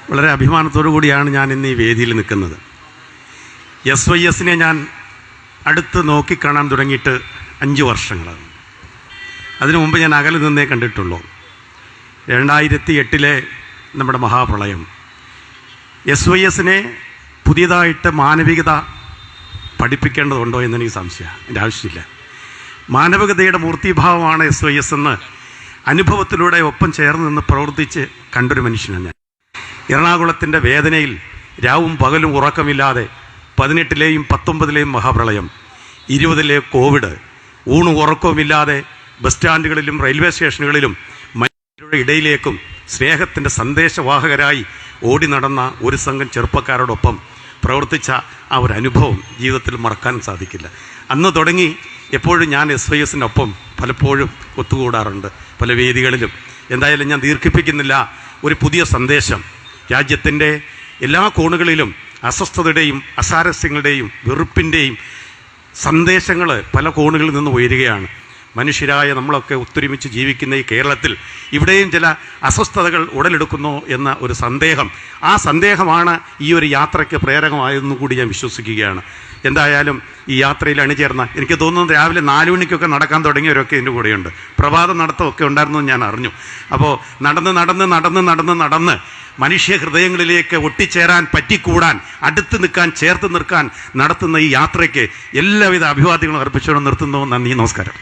വളരെ അഭിമാനത്തോടു കൂടിയാണ് ഞാൻ ഇന്ന് ഈ വേദിയിൽ നിൽക്കുന്നത്. SYSനെ ഞാൻ അടുത്ത് നോക്കിക്കാണാൻ തുടങ്ങിയിട്ട് 5 വർഷങ്ങളാണ്. അതിനു മുമ്പ് ഞാൻ അകലെ നിന്നേ കണ്ടിട്ടുള്ളൂ. 2008 നമ്മുടെ മഹാപ്രളയം SYSനെ പുതിയതായിട്ട് മാനവികത പഠിപ്പിക്കേണ്ടതുണ്ടോ എന്നെനിക്ക് സംശയമാണ്. എൻ്റെ ആവശ്യമില്ല. മാനവികതയുടെ മൂർത്തിഭാവമാണ് SYS എന്ന് അനുഭവത്തിലൂടെ ഒപ്പം ചേർന്ന് നിന്ന് പ്രവർത്തിച്ച് കണ്ടൊരു മനുഷ്യനാണ് ഞാൻ. എറണാകുളത്തിൻ്റെ വേദനയിൽ രാവും പകലും ഉറക്കമില്ലാതെ 18 19 മഹാപ്രളയം, 20 കോവിഡ്, ഊണും ഉറക്കവുമില്ലാതെ ബസ് സ്റ്റാൻഡുകളിലും റെയിൽവേ സ്റ്റേഷനുകളിലും മനുഷ്യരുടെ ഇടയിലേക്കും സ്നേഹത്തിൻ്റെ സന്ദേശവാഹകരായി ഓടി നടന്ന ഒരു സംഘം ചെറുപ്പക്കാരോടൊപ്പം പ്രവർത്തിച്ച ആ ഒരു അനുഭവം ജീവിതത്തിൽ മറക്കാൻ സാധിക്കില്ല. അന്ന് തുടങ്ങി എപ്പോഴും ഞാൻ SYSൻ്റെ ഒപ്പം പലപ്പോഴും ഒത്തുകൂടാറുണ്ട് പല വേദികളിലും. എന്തായാലും ഞാൻ ദീർഘിപ്പിക്കുന്നില്ല. ഒരു പുതിയ സന്ദേശം രാജ്യത്തിൻ്റെ എല്ലാ കോണുകളിലും അസ്വസ്ഥതയുടെയും അസാരസ്യങ്ങളുടെയും വെറുപ്പിൻ്റെയും സന്ദേശങ്ങൾ പല കോണുകളിൽ നിന്ന് ഉയരുകയാണ്. മനുഷ്യരായ നമ്മളൊക്കെ ഒത്തൊരുമിച്ച് ജീവിക്കുന്ന ഈ കേരളത്തിൽ ഇവിടെയും ചില അസ്വസ്ഥതകൾ ഉടലെടുക്കുന്നു എന്ന ഒരു സന്ദേഹം, ആ സന്ദേഹമാണ് ഈ ഒരു യാത്രയ്ക്ക് പ്രേരകമായതെന്ന് കൂടി ഞാൻ വിശ്വസിക്കുകയാണ്. എന്തായാലും ഈ യാത്രയിൽ അണിചേർന്ന, എനിക്ക് തോന്നുന്നത് രാവിലെ 4 മണിക്കൊക്കെ നടക്കാൻ തുടങ്ങിയവരൊക്കെ ഇതിൻ്റെ കൂടെയുണ്ട്. പ്രഭാത നടത്തമൊക്കെ ഉണ്ടായിരുന്നെന്ന് ഞാൻ അറിഞ്ഞു. അപ്പോൾ നടന്ന് മനുഷ്യ ഹൃദയങ്ങളിലേക്ക് ഒട്ടിച്ചേരാൻ, പറ്റിക്കൂടാൻ, അടുത്ത് നിൽക്കാൻ, ചേർത്ത് നിൽക്കാൻ നടത്തുന്ന ഈ യാത്രയ്ക്ക് എല്ലാവിധ അഭിവാദ്യങ്ങളും അർപ്പിച്ചുകൊണ്ട് നിർത്തുന്നു. നന്ദി, നമസ്കാരം.